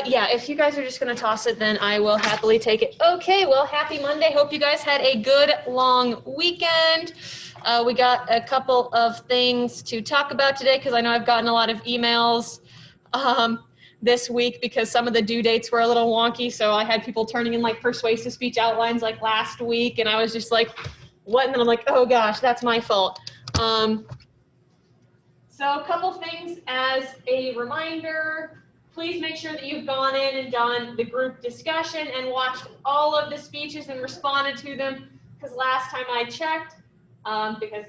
Yeah, if you guys are just going to toss it, then I will happily take it. Okay, well, happy Monday. Hope you guys had a good long weekend. We got a couple of things to talk about today because I know I've gotten a lot of emails this week because some of the due dates were a little wonky. So I had people turning in like persuasive speech outlines like last week, and I was just like, what? And then I'm like, oh gosh, that's my fault. So a couple things as a reminder. Please make sure that you've gone in and done the group discussion and watched all of the speeches and responded to them, because last time I checked, because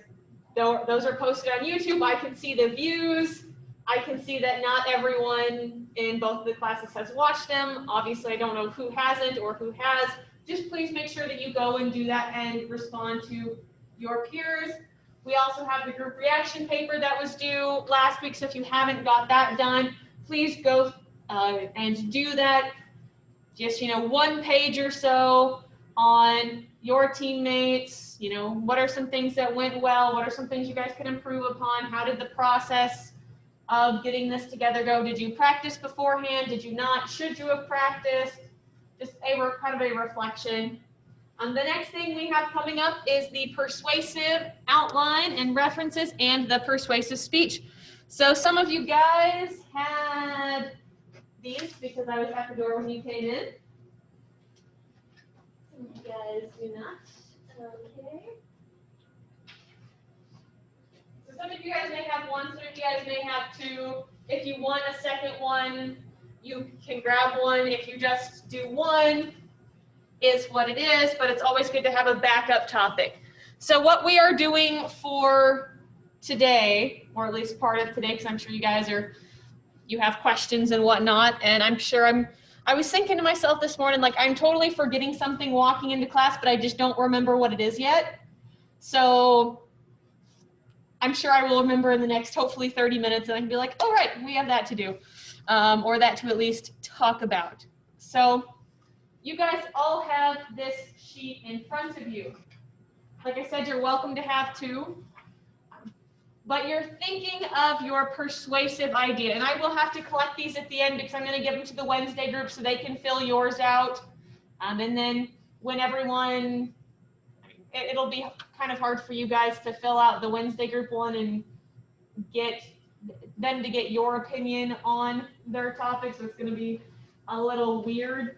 those are posted on YouTube, I can see the views. I can see that not everyone in both of the classes has watched them. Obviously, I don't know who hasn't or who has. Just please make sure that you go and do that and respond to your peers. We also have the group reaction paper that was due last week, so if you haven't got that done, please go and do that. Just, one page or so on your teammates. What are some things that went well? What are some things you guys could improve upon? How did the process of getting this together go? Did you practice beforehand? Did you not? Should you have practiced? Just kind of a reflection. The next thing we have coming up is the persuasive outline and references and the persuasive speech. So some of you guys had these because I was at the door when you came in. Some of you guys do not. Okay. So some of you guys may have one, some of you guys may have two. If you want a second one, you can grab one. If you just do one, is what it is, but it's always good to have a backup topic. So what we are doing for today, or at least part of today, because I'm sure you guys you have questions and whatnot, and I'm sure I was thinking to myself this morning, like, I'm totally forgetting something walking into class, but I just don't remember what it is yet. So I'm sure I will remember in the next, hopefully 30 minutes, and I can be like, oh, right, we have that to do, or that to at least talk about. So you guys all have this sheet in front of you. Like I said, you're welcome to have two, but you're thinking of your persuasive idea. And I will have to collect these at the end because I'm going to give them to the Wednesday group so they can fill yours out. And then when everyone, it'll be kind of hard for you guys to fill out the Wednesday group one and get them to get your opinion on their topic. So it's going to be a little weird.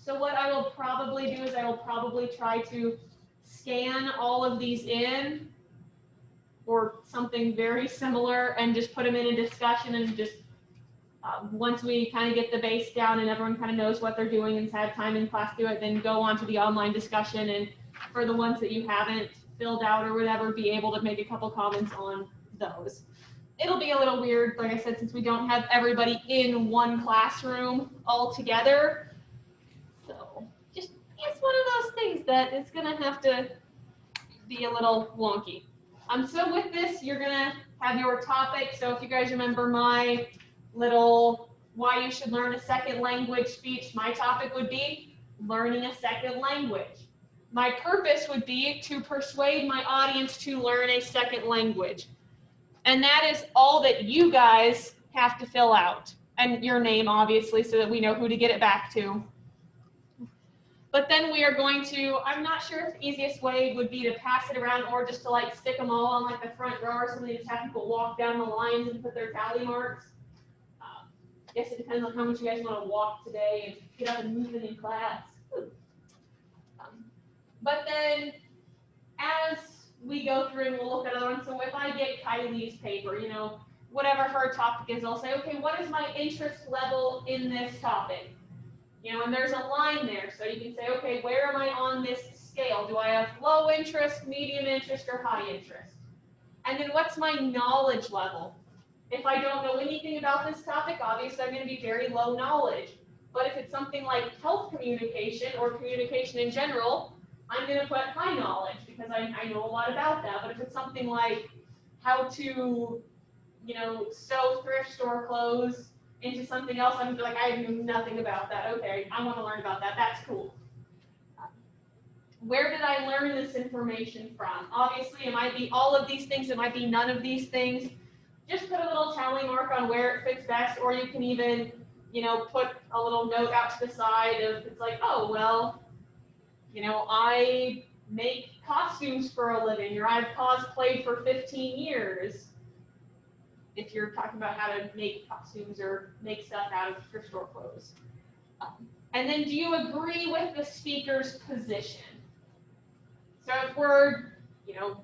So what I will probably do is I will probably try to scan all of these in or something very similar and just put them in a discussion and just once we kind of get the base down and everyone kind of knows what they're doing and has had time in class to do it, then go on to the online discussion, and for the ones that you haven't filled out or whatever, be able to make a couple comments on those. It'll be a little weird, like I said, since we don't have everybody in one classroom all together. So just, it's one of those things that is going to have to be a little wonky. So with this, you're going to have your topic. So if you guys remember my little why you should learn a second language speech, my topic would be learning a second language. My purpose would be to persuade my audience to learn a second language. And that is all that you guys have to fill out. And your name, obviously, so that we know who to get it back to. But then we are going to, I'm not sure if the easiest way would be to pass it around or just to like stick them all on like the front row or something, just have people walk down the lines and put their tally marks. I guess it depends on how much you guys want to walk today and get up and move in class. But then as we go through and we'll look at other ones, so if I get Kylie's paper, whatever her topic is, I'll say, okay, what is my interest level in this topic? And there's a line there, so you can say, okay, where am I on this scale? Do I have low interest, medium interest, or high interest? And then what's my knowledge level? If I don't know anything about this topic, obviously I'm going to be very low knowledge. But if it's something like health communication or communication in general, I'm going to put high knowledge because I know a lot about that. But if it's something like how to, sew thrift store clothes into something else, I'm like, I know nothing about that. Okay, I want to learn about that. That's cool. Where did I learn this information from? Obviously, it might be all of these things. It might be none of these things. just put a little tally mark on where it fits best, or you can even, put a little note out to the side of, it's like, oh, well, I make costumes for a living, or I've cosplayed for 15 years. If you're talking about how to make costumes or make stuff out of thrift store clothes. And then, do you agree with the speaker's position? So if we're,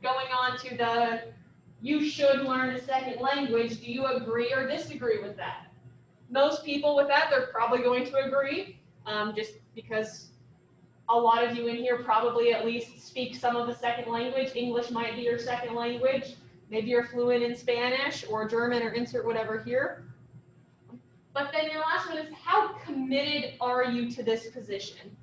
going on to the, you should learn a second language, do you agree or disagree with that? Most people with that, they're probably going to agree, just because a lot of you in here probably at least speak some of the second language. English might be your second language. Maybe you're fluent in Spanish or German or insert whatever here. But then your last one is, how committed are you to this position?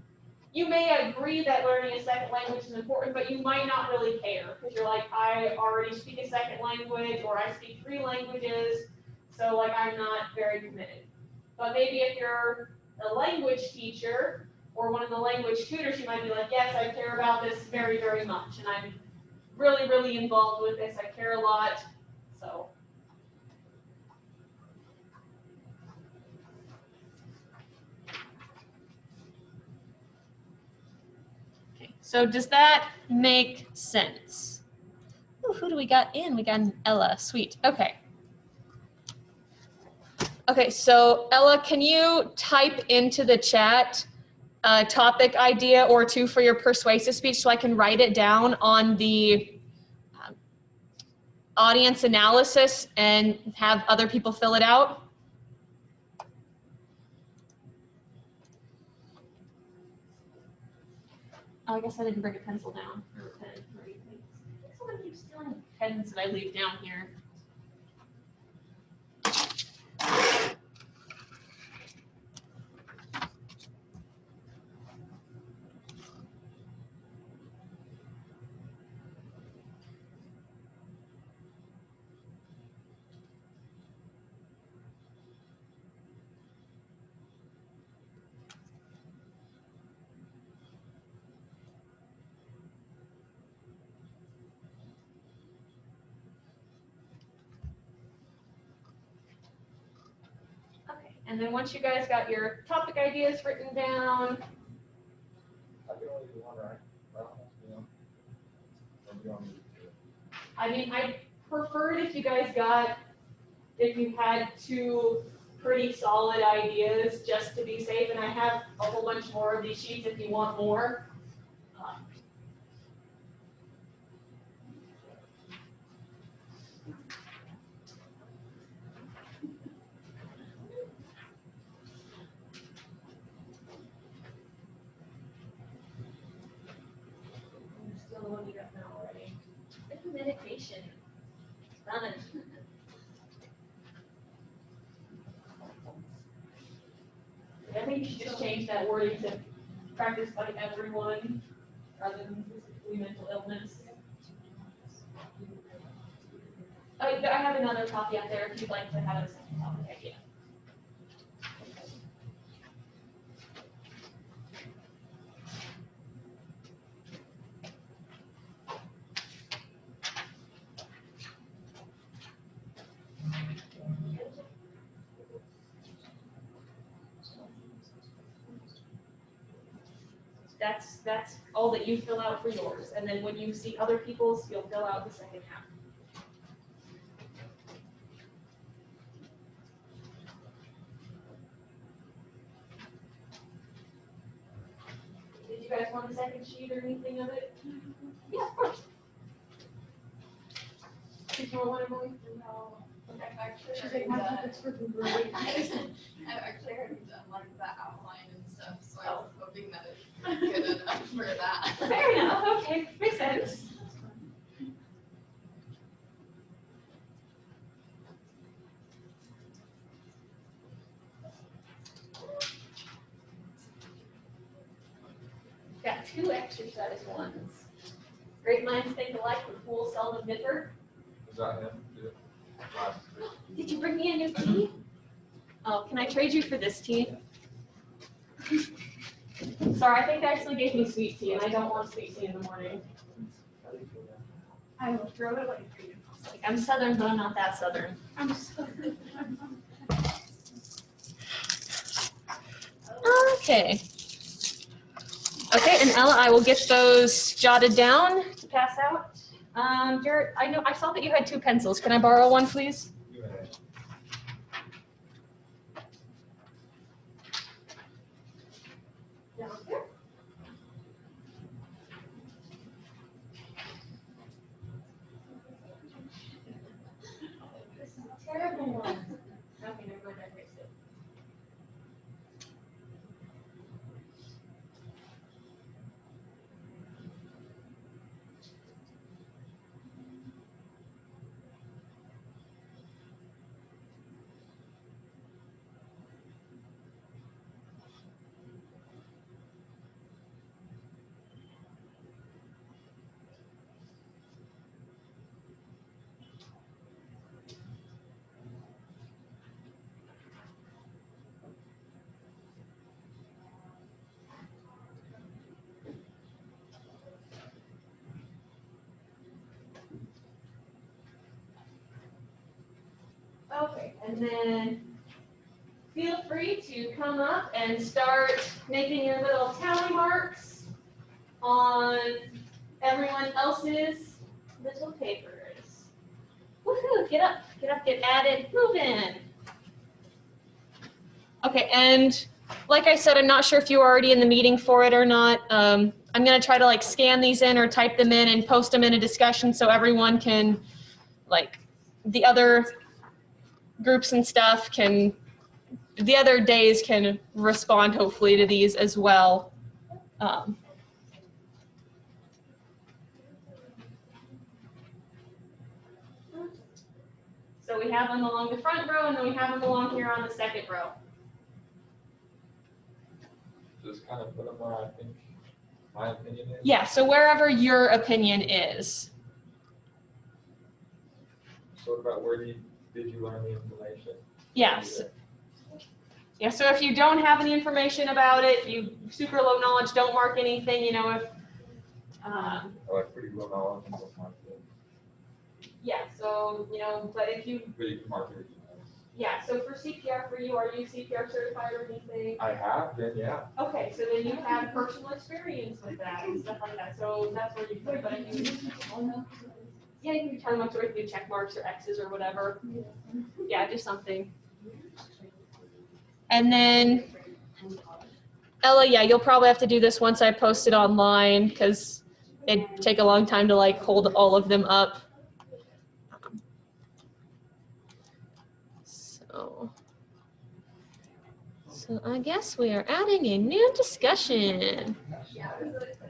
You may agree that learning a second language is important, but you might not really care because you're like, I already speak a second language, or I speak 3 languages, so like I'm not very committed. But maybe if you're a language teacher or one of the language tutors, you might be like, yes, I care about this very, very much, and I'm really, really involved with this. I care a lot, so. So does that make sense? Ooh, who do we got in? We got an Ella. Sweet. Okay. Okay, so Ella, can you type into the chat a topic idea or 2 for your persuasive speech so I can write it down on the audience analysis and have other people fill it out? Oh, I guess I didn't bring a pencil down or a pen or anything. Someone keeps stealing pens that I leave down here. Okay, and then once you guys got your topic ideas written down, I mean, I preferred if you guys if you had 2 pretty solid ideas just to be safe, and I have a whole bunch more of these sheets if you want more. Still the one you got now already. It's a meditation. Fun. I think you should just change that wording to practice by everyone rather than specifically mental illness. I have another copy out there if you'd like to have a second topic idea. That's all that you fill out for yours, and then when you see other people's, you'll fill out the second half. Did you guys want a second sheet or anything of it? Yeah, of course. Did you want one, Emily? No. Okay. I've actually She's already like, my done. topic's freaking great. I've actually already done like the outline and stuff, so I was hoping that it's good enough for that. Fair enough, okay, makes sense. Got 2 exercise ones. Great minds think alike, but fools seldom differ. Is that him? Did you bring me a new tea? Oh, can I trade you for this tea? Sorry, I think they actually gave me sweet tea, and I don't want sweet tea in the morning. I will throw it away for you. I'm Southern, but I'm not that Southern. I'm sorry. Okay. Okay, and Ella, I will get those jotted down to pass out. Jared, I saw that you had 2 pencils. Can I borrow one, please? Terrible one. Okay, never mind, I fixed it. Okay, and then feel free to come up and start making your little tally marks on everyone else's little papers. Woohoo, get up, get added, move in. Okay, and like I said, I'm not sure if you were already in the meeting for it or not. I'm gonna try to like scan these in or type them in and post them in a discussion so everyone can, like, the other groups and stuff can, the other days can respond hopefully to these as well. So we have them along the front row and then we have them along here on the second row. Just kind of put them where I think my opinion is. Yeah, so wherever your opinion is. So what about where did you learn the information? Yes. Yeah, so if you don't have any information about it, you super low knowledge, don't mark anything, you know, if, I like pretty low knowledge and book mark it. yeah, so, you know, but if you, But you can mark it. yeah, so for CPR for you, are you CPR certified or anything? I have been, yeah. Okay, so then you have personal experience with that and stuff like that, so that's where you put it, but if you, yeah, you can tell them what to do, check marks or X's or whatever. Yeah, do something. And then, Ella, yeah, you'll probably have to do this once I post it online because it'd take a long time to like hold all of them up. So I guess we are adding a new discussion. Yeah, it was like,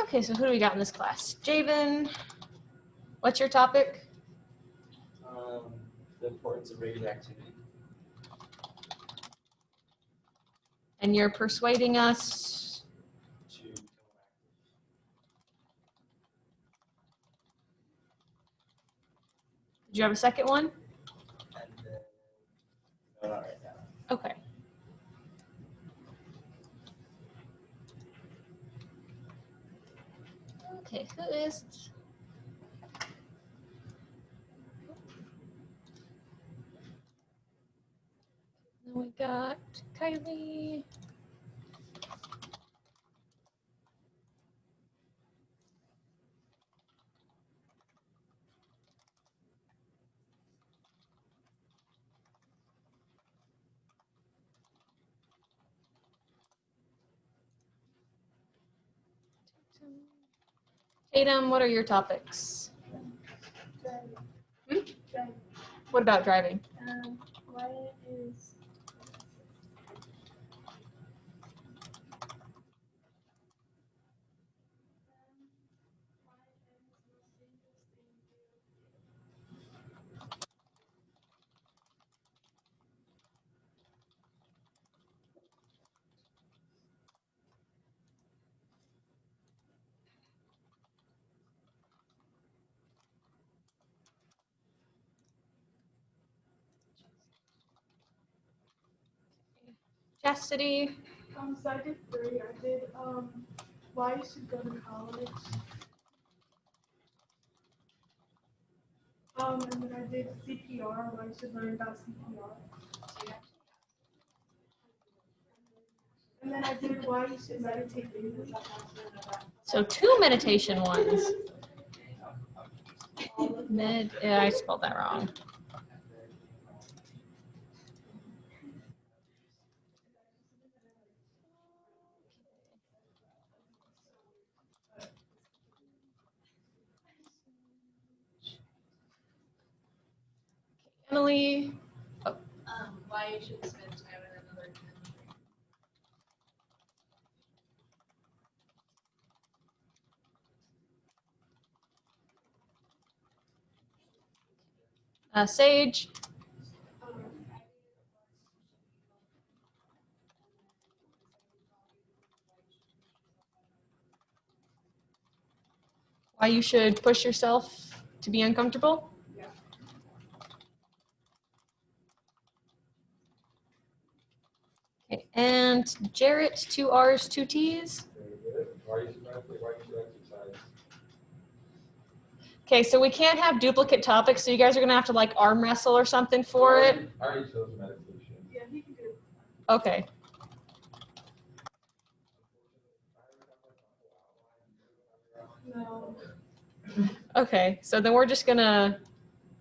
Okay, so who do we got in this class? Javen, what's your topic? The importance of regular activity. And you're persuading us. To become Did you have a second one? active. And then, no, not right now. Okay. Okay, who is? Then we got Kylie. Tatum, what are your topics? Hmm? What about driving? Why is Chastity. so I did 3. I did why you should go to college. And then I did CPR, why you should learn about CPR. And then I did why you should meditate daily. So 2 meditation ones. Yeah, I spelled that wrong. Emily. Why you should spend time in another country. Sage. Why you should push yourself to be uncomfortable? Yeah. Okay, and Jarrett, 2 R's, 2 T's. Very good. Why you should meditate, why you should exercise. Okay, so we can't have duplicate topics, so you guys are gonna have to like arm wrestle or something for it. I already chose meditation. Yeah, he can do it. Okay. No. Okay, so then we're just gonna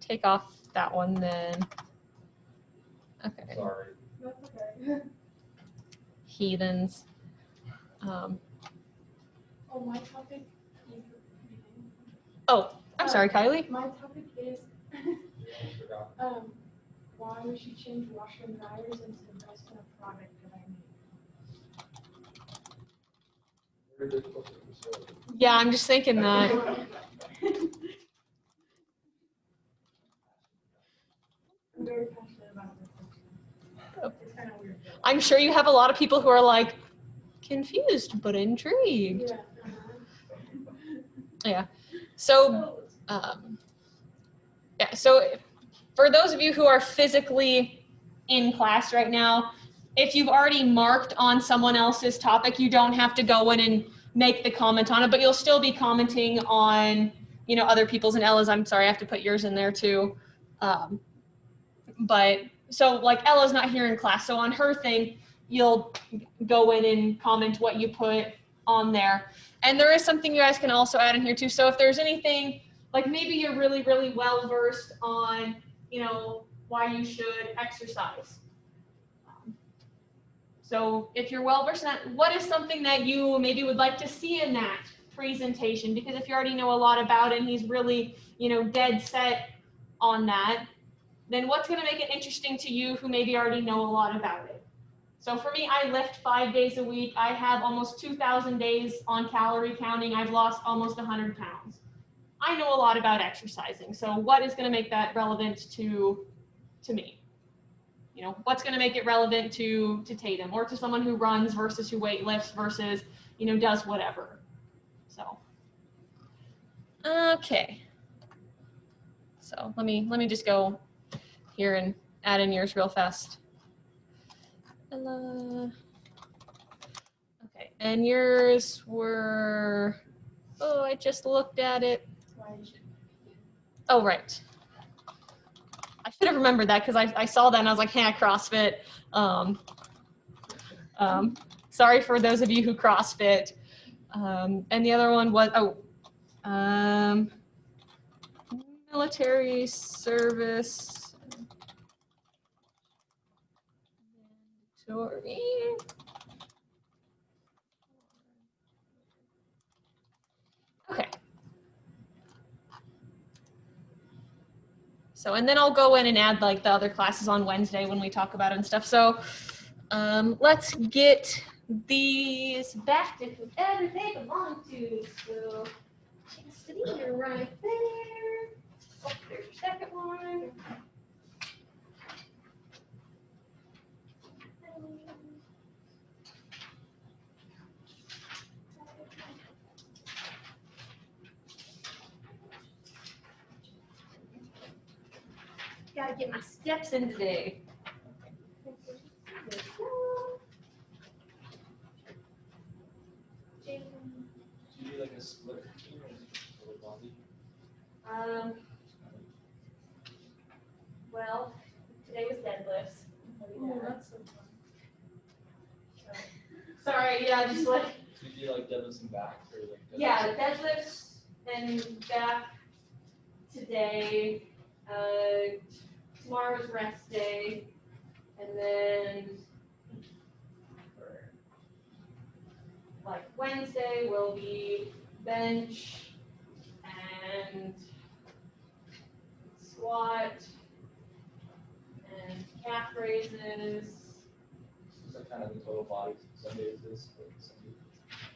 take off that one then. Okay, Sorry. That's okay. heathens. Oh, my topic is Oh, I'm sorry, Kylie. my topic is You almost forgot. why we should change washer and dryers and to invest in a product that I Very difficult to persuade. Yeah, I'm just thinking that. need. I'm very passionate about this. It's kind of weird. I'm sure you have a lot of people who are like confused but intrigued. Yeah. So, yeah, so for those of you who are physically in class right now, if you've already marked on someone else's topic, you don't have to go in and make the comment on it, but you'll still be commenting on, you know, other people's. And Ella's, I'm sorry, I have to put yours in there too. But so like Ella's not here in class, so on her thing, you'll go in and comment what you put on there. And there is something you guys can also add in here too. So if there's anything, like maybe you're really, really well versed on, you know, why you should exercise. So if you're well versed in that, what is something that you maybe would like to see in that presentation? Because if you already know a lot about it and he's really, you know, dead set on that, then what's going to make it interesting to you who maybe already know a lot about it? So for me, I lift 5 days a week. I have almost 2,000 days on calorie counting. I've lost almost 100 pounds. I know a lot about exercising. So what is going to make that relevant to me? You know, what's going to make it relevant to Tatum or to someone who runs versus who weight lifts versus, you know, does whatever. So, okay. So let me just go here and add in yours real fast. Okay, and yours were, oh, I just looked at it. Oh, right. I should have remembered that because I saw that and I was like, hey, I CrossFit. Sorry for those of you who CrossFit. And the other one was, military service. Mandatory. Okay. So, and then I'll go in and add like the other classes on Wednesday when we talk about it and stuff. So let's get these back to whoever they belong to. So, chastity right there. Oh, there's your second one. Gotta get my steps in today. Do you do like a split routine or is it just full body? Well, today was deadlifts. Oh, that's so fun. Sorry, yeah, just like, Do you do like deadlifts and back or like? yeah, deadlifts and back today. Tomorrow's rest day. And then for like Wednesday will be bench and squat and calf raises. Is that kind of the total body? Some days it's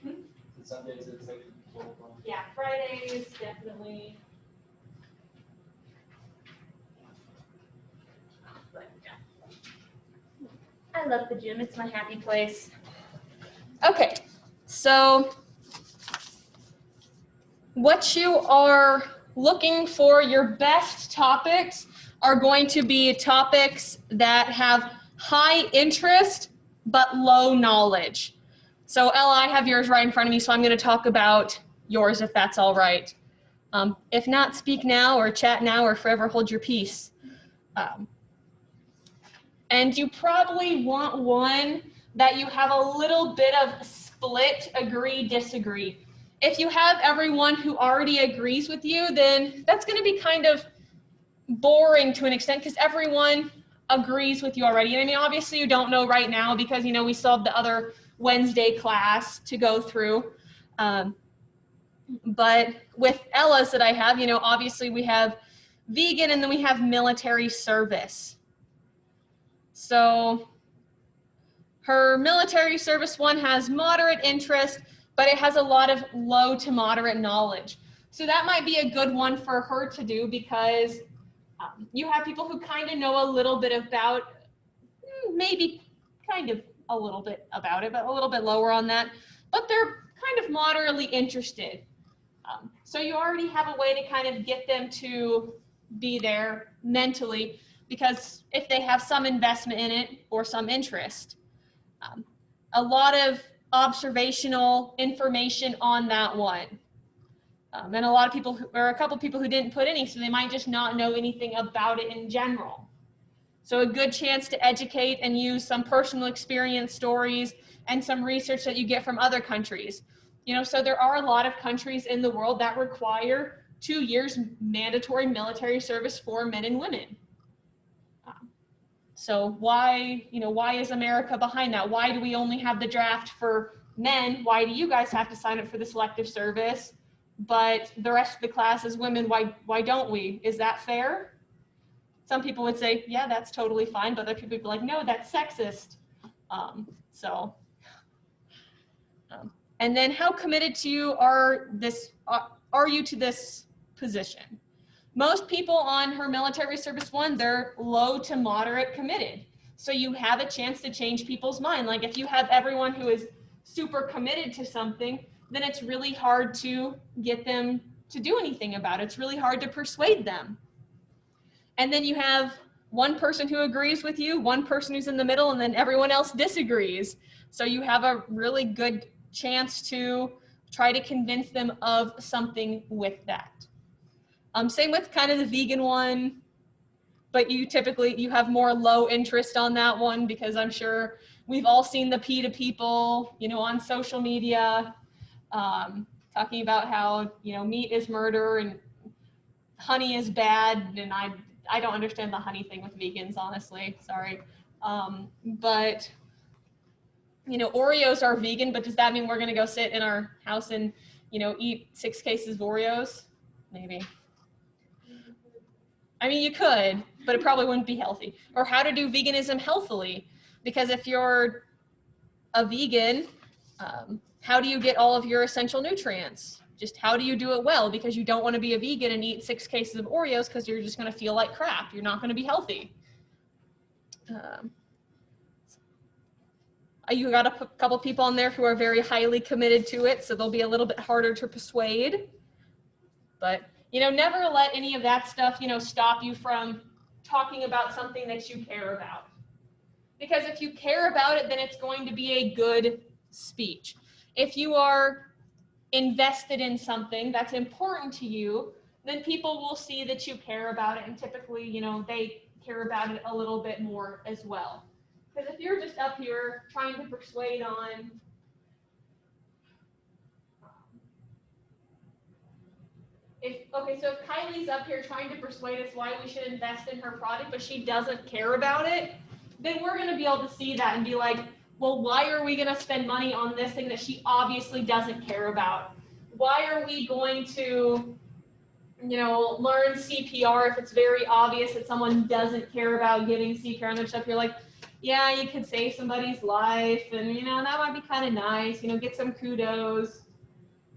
like some days it's like total body. Yeah, Fridays definitely. But I love the gym. It's my happy place. Okay, so what you are looking for, your best topics are going to be topics that have high interest but low knowledge. So Ella, I have yours right in front of me, so I'm going to talk about yours if that's all right. If not, speak now or chat now or forever hold your peace. And you probably want one that you have a little bit of split, agree, disagree. If you have everyone who already agrees with you, then that's going to be kind of boring to an extent because everyone agrees with you already. And I mean, obviously you don't know right now because, you know, we still have the other Wednesday class to go through. But with Ella's that I have, you know, obviously we have vegan and then we have military service. So her military service one has moderate interest, but it has a lot of low to moderate knowledge. So that might be a good one for her to do because you have people who kind of know a little bit about, maybe kind of a little bit about it, but a little bit lower on that, but they're kind of moderately interested. So you already have a way to kind of get them to be there mentally because if they have some investment in it or some interest. A lot of observational information on that one. And a lot of people, or a couple people who didn't put any, so they might just not know anything about it in general. So a good chance to educate and use some personal experience stories and some research that you get from other countries. You know, so there are a lot of countries in the world that require 2 years mandatory military service for men and women. So why, you know, why is America behind that? Why do we only have the draft for men? Why do you guys have to sign up for the selective service? But the rest of the class is women. Why don't we? Is that fair? Some people would say, yeah, that's totally fine. But other people would be like, no, that's sexist. And then how committed to you are you to this position? Most people on Her Military Service One, they're low to moderate committed. So you have a chance to change people's mind. Like if you have everyone who is super committed to something, then it's really hard to get them to do anything about it. It's really hard to persuade them. And then you have one person who agrees with you, one person who's in the middle, and then everyone else disagrees. So you have a really good chance to try to convince them of something with that. Same with kind of the vegan one, but you have more low interest on that one because I'm sure we've all seen the PETA people, on social media, talking about how, meat is murder and honey is bad. And I don't understand the honey thing with vegans, honestly, sorry. But, Oreos are vegan, but does that mean we're gonna go sit in our house and, eat 6 cases of Oreos? Maybe. I mean, you could, but it probably wouldn't be healthy. Or how to do veganism healthily. Because if you're a vegan, how do you get all of your essential nutrients? Just how do you do it well? Because you don't want to be a vegan and eat 6 cases of Oreos because you're just going to feel like crap. You're not going to be healthy. You got a couple people on there who are very highly committed to it, so they'll be a little bit harder to persuade. But never let any of that stuff, stop you from talking about something that you care about. Because if you care about it, then it's going to be a good speech. If you are invested in something that's important to you, then people will see that you care about it, and typically, they care about it a little bit more as well. Because if you're just up here trying to persuade on if Kylie's up here trying to persuade us why we should invest in her product, but she doesn't care about it, then we're going to be able to see that and be like, well, why are we going to spend money on this thing that she obviously doesn't care about? Why are we going to, learn CPR if it's very obvious that someone doesn't care about getting CPR and their stuff? You're like, yeah, you could save somebody's life, and that might be kind of nice. Get some kudos.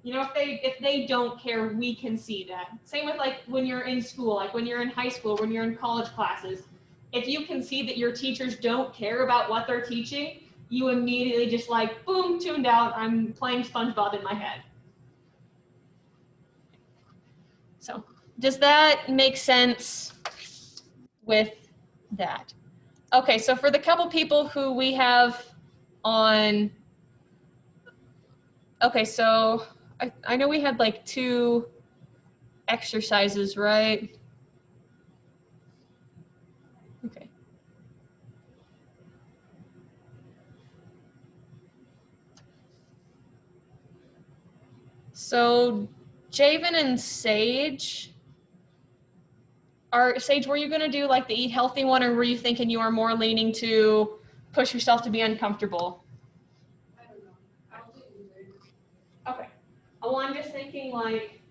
If they don't care, we can see that. Same with like when you're in school, like when you're in high school, when you're in college classes. If you can see that your teachers don't care about what they're teaching, you immediately just like, boom, tuned out. I'm playing SpongeBob in my head. So does that make sense with that? Okay, so for the couple people who we have on, okay, so I know we had like 2 exercises, right? Okay. So Javen and Sage, were you gonna do like the eat healthy one, or were you thinking you are more leaning to push yourself to be uncomfortable? I don't know. I'll do either. Okay. Well, I'm just thinking like,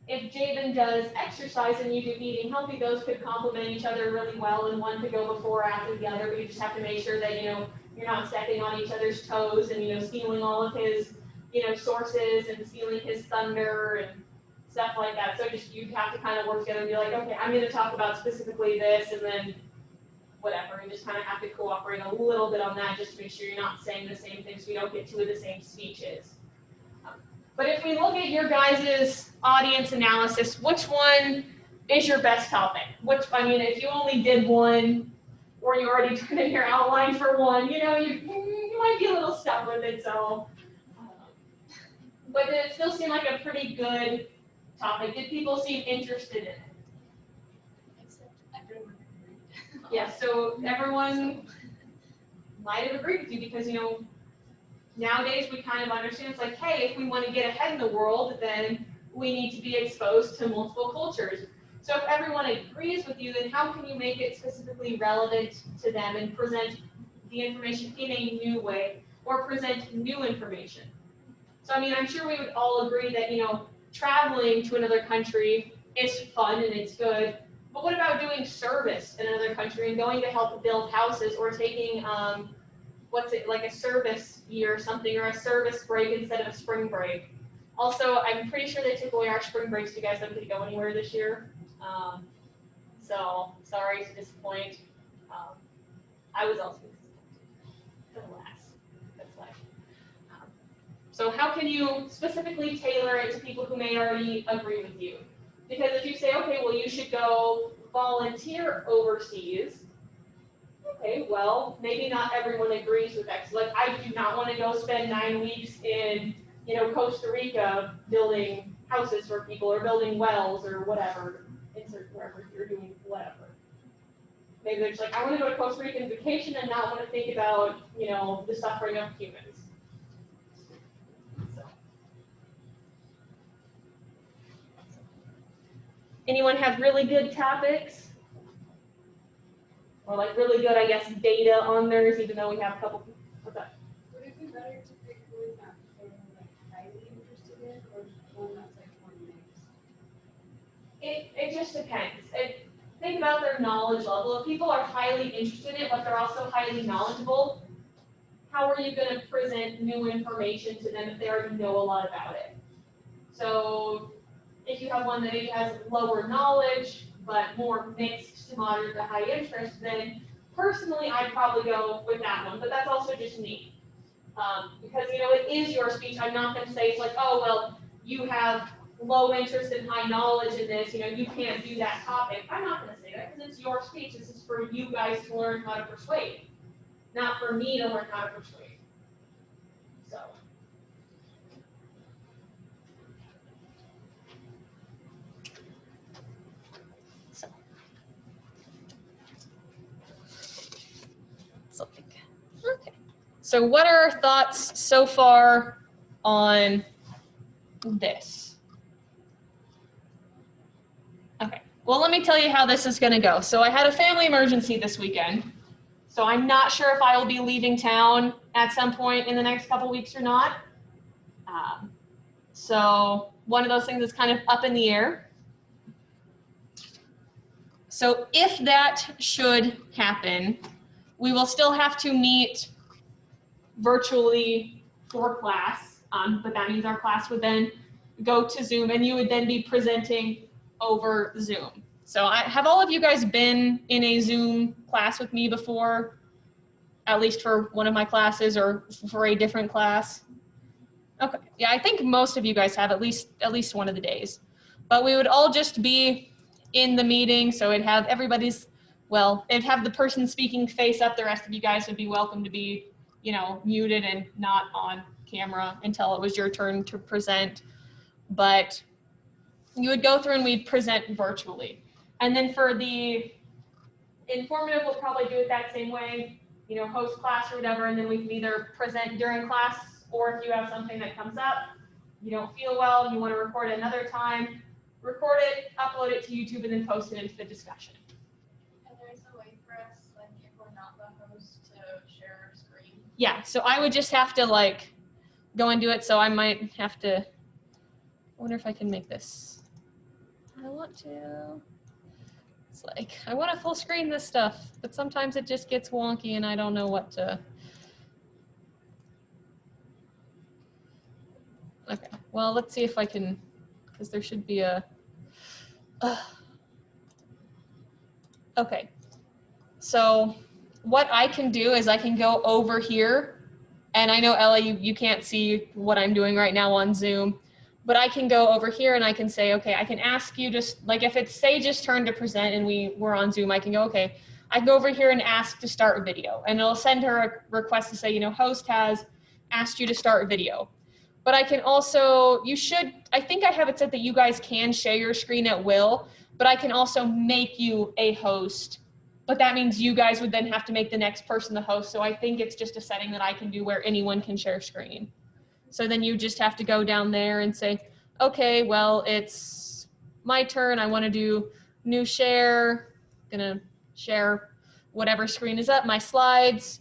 if Javen does exercise and you do eating healthy, those could complement each other really well, and one could go before or after the other, but you just have to make sure that, you're not stepping on each other's toes and, stealing all of his, sources and stealing his thunder and stuff like that. So you'd have to kind of work together and be like, okay, I'm going to talk about specifically this, and then whatever, and just kind of have to cooperate a little bit on that just to make sure you're not saying the same things so we don't get 2 of the same speeches. But if we look at your guys' audience analysis, which one is your best topic? If you only did one, or you already turned in your outline for one, you might be a little stuck with it, so. But did it still seem like a pretty good topic? Did people seem interested in it? Except everyone agreed. Yeah, so everyone might have agreed with you because, nowadays we kind of understand it's like, hey, if we want to get ahead in the world, then we need to be exposed to multiple cultures. So if everyone agrees with you, then how can you make it specifically relevant to them and present the information in a new way or present new information? So, I'm sure we would all agree that, traveling to another country is fun and it's good. But what about doing service in another country and going to help build houses or taking what's it, like a service year or something, or a service break instead of a spring break. Also, I'm pretty sure they took away our spring breaks, so you guys don't get to go anywhere this year. So, sorry to disappoint. I was also disappointed. Alas, that's life. So how can you specifically tailor it to people who may already agree with you? Because if you say, okay, well, you should go volunteer overseas, okay, well, maybe not everyone agrees with that. So, like, I do not want to go spend 9 weeks in, Costa Rica building houses for people or building wells or whatever, insert wherever you're doing whatever. Maybe they're just like, I want to go to Costa Rica on vacation and not want to think about, the suffering of humans. So. Anyone have really good topics? Or like really good, I guess, data on theirs, even though we have a couple. What's that? Would it be better to pick one that they're like highly interested in, or one that's like more mixed? It just depends. Think about their knowledge level. If people are highly interested in it, but they're also highly knowledgeable, how are you going to present new information to them if they already know a lot about it? So if you have one that maybe has lower knowledge, but more mixed to moderate to high interest, then personally, I'd probably go with that one, but that's also just me. Because, it is your speech. I'm not going to say it's like, oh, well, you have low interest and high knowledge in this, you can't do that topic. I'm not going to say that because it's your speech. This is for you guys to learn how to persuade, not for me to learn how to persuade. So. Okay. So what are our thoughts so far on this? Okay. Well, let me tell you how this is going to go. So I had a family emergency this weekend. So I'm not sure if I will be leaving town at some point in the next couple weeks or not. So one of those things is kind of up in the air. So if that should happen, we will still have to meet virtually for class, but that means our class would then go to Zoom and you would then be presenting over Zoom. So have all of you guys been in a Zoom class with me before, at least for one of my classes or for a different class? Okay, yeah, I think most of you guys have at least one of the days. But we would all just be in the meeting, so it'd have everybody's, it'd have the person speaking face up. The rest of you guys would be welcome to be, muted and not on camera until it was your turn to present. But you would go through and we'd present virtually. And then for the informative, we'll probably do it that same way, host class or whatever, and then we can either present during class, or if you have something that comes up, you don't feel well, you want to record it another time, record it, upload it to YouTube, and then post it into the discussion. And there's a way for us, like, if we're not the host, to share our screen. Yeah, so I would just have to go and do it. So I might have to, I wonder if I can make this. I want to. It's I want to full screen this stuff, but sometimes it just gets wonky and I don't know what to. Okay, well, let's see if I can, because there should be a. Okay, so what I can do is I can go over here, and I know, Ella, you can't see what I'm doing right now on Zoom, but I can go over here and I can say, okay, I can ask you just, if it's Sage's turn to present and we're on Zoom, I can go, okay, I can go over here and ask to start a video, and it'll send her a request to say, host has asked you to start a video. But I can also, I think I have it set that you guys can share your screen at will, but I can also make you a host. But that means you guys would then have to make the next person the host. So I think it's just a setting that I can do where anyone can share screen. So then you just have to go down there and say, okay, well, it's my turn. I want to do new share. Gonna share whatever screen is up, my slides.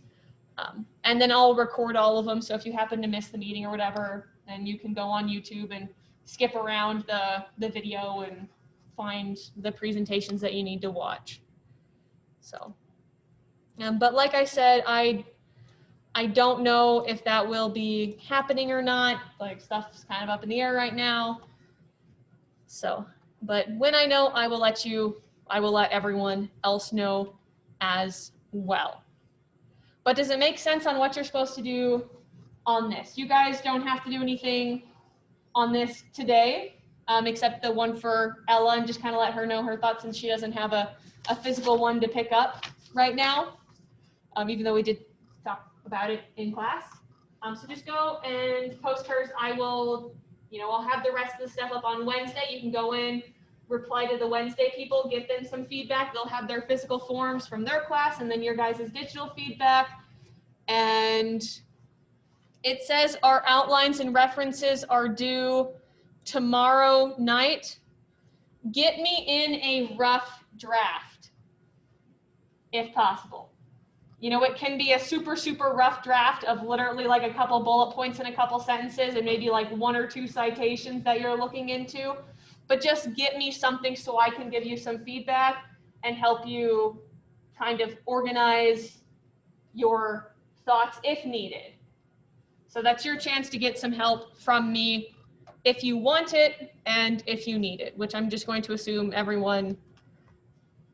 And then I'll record all of them. So if you happen to miss the meeting or whatever, then you can go on YouTube and skip around the video and find the presentations that you need to watch. So, but like I said, I don't know if that will be happening or not. Like, stuff's kind of up in the air right now. So, but when I know, I will let everyone else know as well. But does it make sense on what you're supposed to do on this? You guys don't have to do anything on this today, except the one for Ella, and just kind of let her know her thoughts, since she doesn't have a physical one to pick up right now, even though we did talk about it in class. So just go and post hers. I'll have the rest of the stuff up on Wednesday. You can go in, reply to the Wednesday people, give them some feedback. They'll have their physical forms from their class, and then your guys' digital feedback. And it says our outlines and references are due tomorrow night. Get me in a rough draft, if possible. It can be a super, super rough draft of literally like a couple bullet points and a couple sentences and maybe like 1 or 2 citations that you're looking into. But just get me something so I can give you some feedback and help you kind of organize your thoughts if needed. So that's your chance to get some help from me if you want it and if you need it, which I'm just going to assume everyone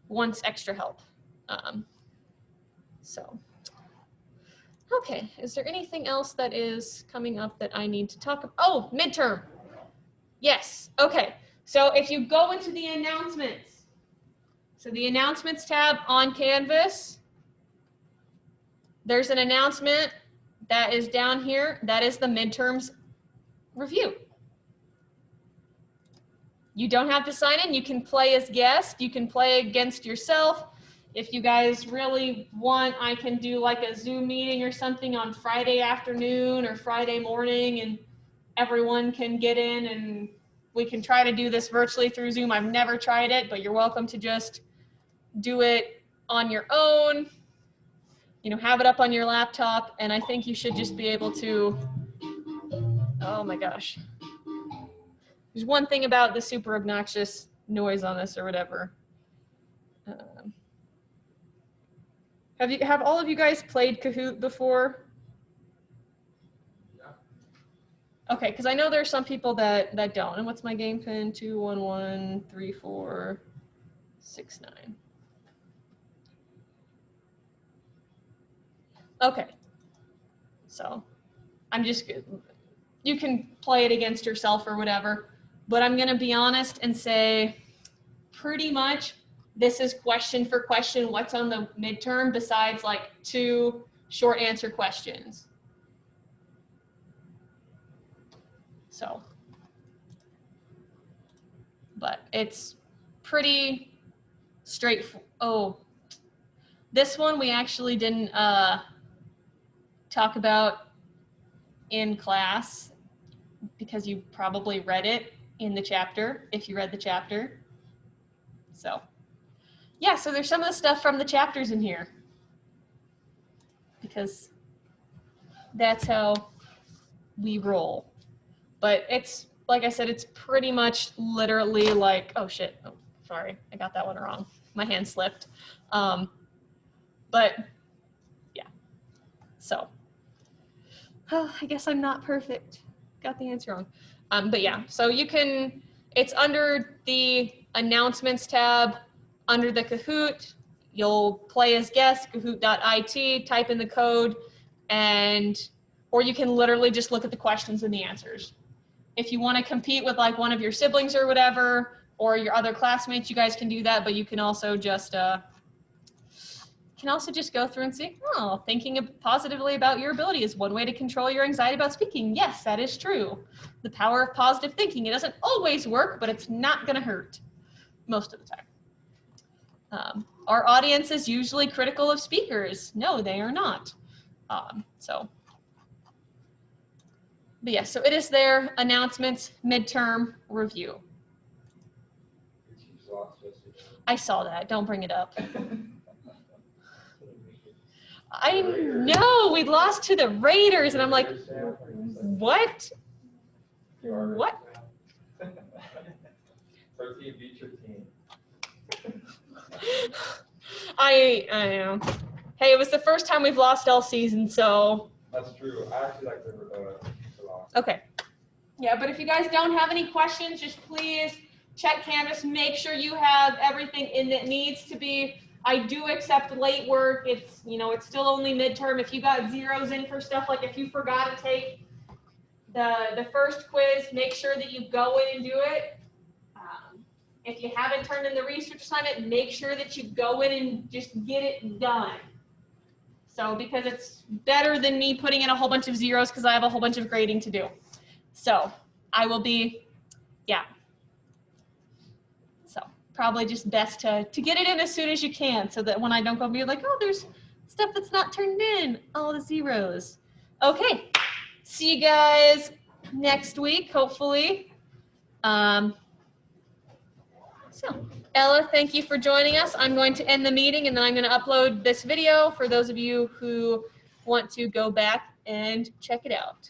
wants extra help. Okay, is there anything else that is coming up that I need to talk about? Oh, midterm. Yes, okay. So if you go into the announcements, so the announcements tab on Canvas, there's an announcement that is down here. That is the midterms review. You don't have to sign in. You can play as guest. You can play against yourself. If you guys really want, I can do like a Zoom meeting or something on Friday afternoon or Friday morning, and everyone can get in and we can try to do this virtually through Zoom. I've never tried it, but you're welcome to just do it on your own. Have it up on your laptop, and I think you should just be able to, oh my gosh. There's one thing about the super obnoxious noise on this or whatever. Have all of you guys played Kahoot before? Yeah. Okay, because I know there's some people that don't. And what's my game pin? 2113469. Okay, so I'm just good. You can play it against yourself or whatever, but I'm gonna be honest and say pretty much this is question for question what's on the midterm, besides like 2 short answer questions. So, but it's pretty straightforward. Oh, this one we actually didn't talk about in class because you probably read it in the chapter, if you read the chapter. So yeah, so there's some of the stuff from the chapters in here because that's how we roll. But it's, like I said, it's pretty much literally like, oh shit, oh, sorry, I got that one wrong. My hand slipped. But yeah, so I guess I'm not perfect. Got the answer wrong. But yeah, so you can, it's under the announcements tab, under the Kahoot, you'll play as guest, kahoot.it, type in the code, or you can literally just look at the questions and the answers. If you want to compete with like one of your siblings or whatever, or your other classmates, you guys can do that, but you can also just go through and see, oh, thinking positively about your ability is one way to control your anxiety about speaking. Yes, that is true. The power of positive thinking. It doesn't always work, but it's not going to hurt most of the time. Our audience is usually critical of speakers. No, they are not. But yeah, so it is their announcements, midterm review. I saw that. Don't bring it up. I know we lost to the Raiders, and I'm like, what? What? Our team beat your team. I know. Hey, it was the first time we've lost all season, so. That's true. I actually like to loss. Okay. Yeah, but if you guys don't have any questions, just please check Canvas. Make sure you have everything in that needs to be. I do accept late work. It's, you know, it's still only midterm. If you got zeros in for stuff, like if you forgot to take the first quiz, make sure that you go in and do it. If you haven't turned in the research assignment, make sure that you go in and just get it done. So, because it's better than me putting in a whole bunch of zeros because I have a whole bunch of grading to do. So, I will be, yeah. So, probably just best to get it in as soon as you can so that when I don't go be like, oh, there's stuff that's not turned in, all the zeros. Okay, see you guys next week, hopefully. So, Ella, thank you for joining us. I'm going to end the meeting and then I'm going to upload this video for those of you who want to go back and check it out.